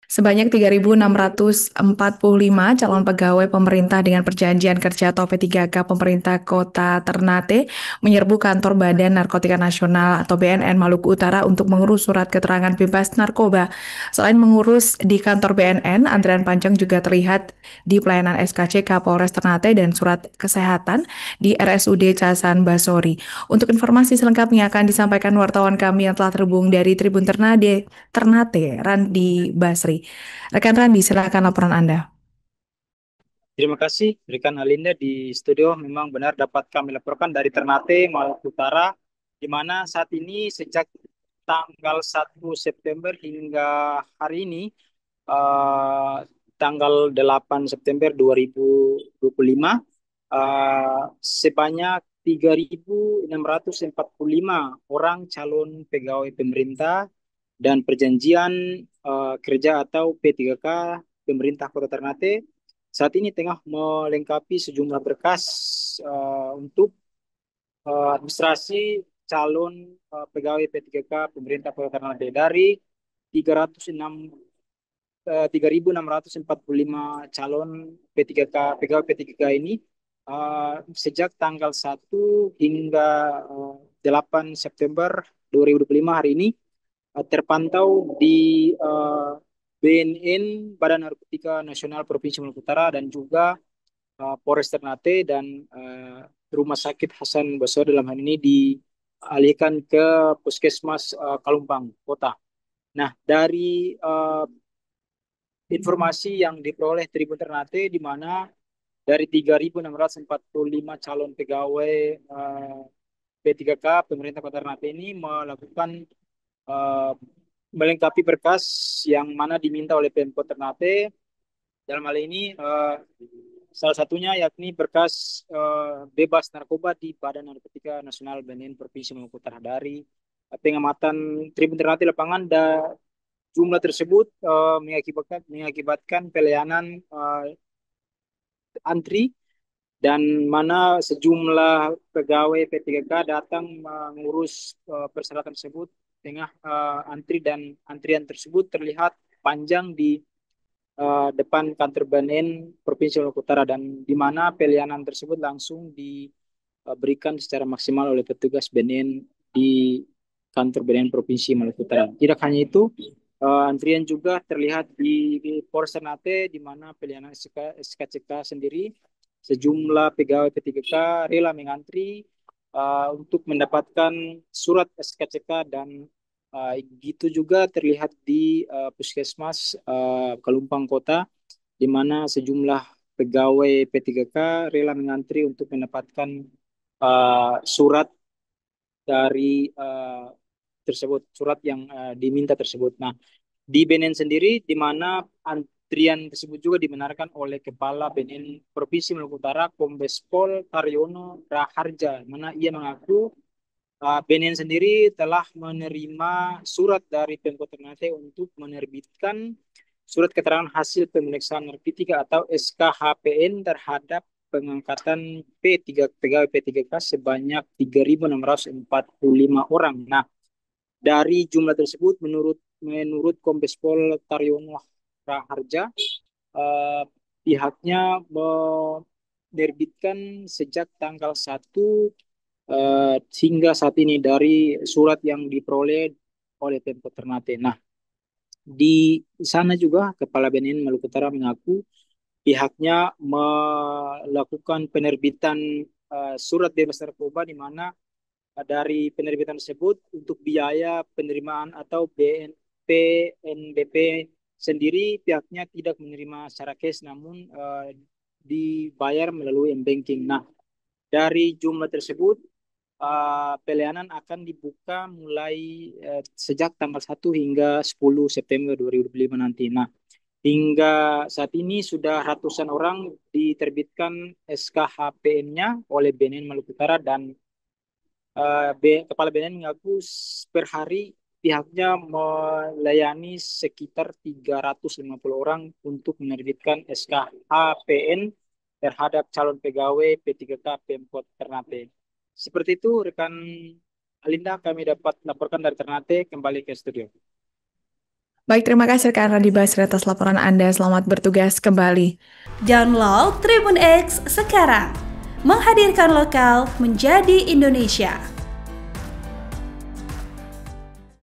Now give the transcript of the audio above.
Sebanyak 3.645 calon pegawai pemerintah dengan perjanjian kerja atau P3K pemerintah Kota Ternate menyerbu kantor Badan Narkotika Nasional atau BNN Maluku Utara untuk mengurus surat keterangan bebas narkoba. Selain mengurus di kantor BNN, antrian panjang juga terlihat di pelayanan SKCK Polres Ternate dan surat kesehatan di RSUD Casan Basori. Untuk informasi selengkapnya akan disampaikan wartawan kami yang telah terhubung dari Tribun Ternate, Randi Basri. Rekan Randi, silakan laporan Anda. Terima kasih, rekan Alinda di studio. Memang benar dapat kami laporkan dari Ternate, Maluku Utara, di mana saat ini sejak tanggal 1 September hingga hari ini, eh, tanggal 8 September 2025, sebanyak 3.645 orang calon pegawai pemerintah dan perjanjian kerja atau P3K pemerintah Kota Ternate saat ini tengah melengkapi sejumlah berkas untuk administrasi calon pegawai P3K pemerintah Kota Ternate dari 306 3.645 calon P3K pegawai P3K ini sejak tanggal 1 hingga 8 September 2025 hari ini terpantau di BNN Badan Narkotika Nasional Provinsi Maluku Utara dan juga Polres Ternate dan Rumah Sakit Hasan Basori dalam hal ini dialihkan ke Puskesmas Kalumpang Kota. Nah, dari informasi yang diperoleh Tribun Ternate di mana dari 3.645 calon pegawai P3K pemerintah Kota Ternate ini melakukan eh, melengkapi berkas yang mana diminta oleh Pemkot Ternate. Dalam hal ini salah satunya yakni berkas bebas narkoba di Badan Narkotika Nasional BNN Provinsi Maluku Utara. Dari pengamatan Tribun Ternate lapangan, jumlah tersebut mengakibatkan pelayanan antri dan mana sejumlah pegawai P3K datang mengurus persyaratan tersebut tengah antri, dan antrian tersebut terlihat panjang di depan kantor BNN Provinsi Maluku Utara, dan di mana pelayanan tersebut langsung diberikan secara maksimal oleh petugas BNN di kantor BNN Provinsi Maluku Utara. Tidak hanya itu, antrian juga terlihat di Polres Ternate di mana pelayanan SKCK sendiri sejumlah pegawai P3K rela mengantri untuk mendapatkan surat SKCK, dan gitu juga terlihat di Puskesmas Kalumpang Kota di mana sejumlah pegawai P3K rela mengantri untuk mendapatkan surat dari surat yang diminta tersebut. Nah, di BNN sendiri, di mana antrian tersebut juga dibenarkan oleh Kepala BNN Provinsi Maluku Utara, Kombes Pol Taryono Raharja, mana ia mengaku BNN sendiri telah menerima surat dari Pemkot Ternate untuk menerbitkan surat keterangan hasil pemeriksaan narkotika atau SKHPN terhadap pengangkatan P3 pegawai P3K sebanyak 3.645 orang. Nah, dari jumlah tersebut, menurut Kombes Pol Taryono Raharja, eh, pihaknya menerbitkan sejak tanggal 1 hingga saat ini dari surat yang diperoleh oleh Pemkot Ternate. Nah, di sana juga Kepala BNN Maluku Utara mengaku pihaknya melakukan penerbitan surat bebas narkoba, di mana dari penerbitan tersebut untuk biaya penerimaan atau PNBP sendiri pihaknya tidak menerima secara cash, namun dibayar melalui m-banking. Nah, dari jumlah tersebut pelayanan akan dibuka mulai sejak tanggal 1 hingga 10 September 2025 nanti. Nah, hingga saat ini sudah ratusan orang diterbitkan SKHPN-nya oleh BNN Maluku Utara, dan Kepala BNN mengaku per hari pihaknya melayani sekitar 350 orang untuk menerbitkan SKHPN terhadap calon pegawai P3K Pemkot Ternate. Seperti itu, rekan Alinda, kami dapat laporkan dari Ternate kembali ke studio. Baik, terima kasih rekan Radi Basri atas laporan Anda. Selamat bertugas kembali. Download Tribun X sekarang. Menghadirkan lokal menjadi Indonesia.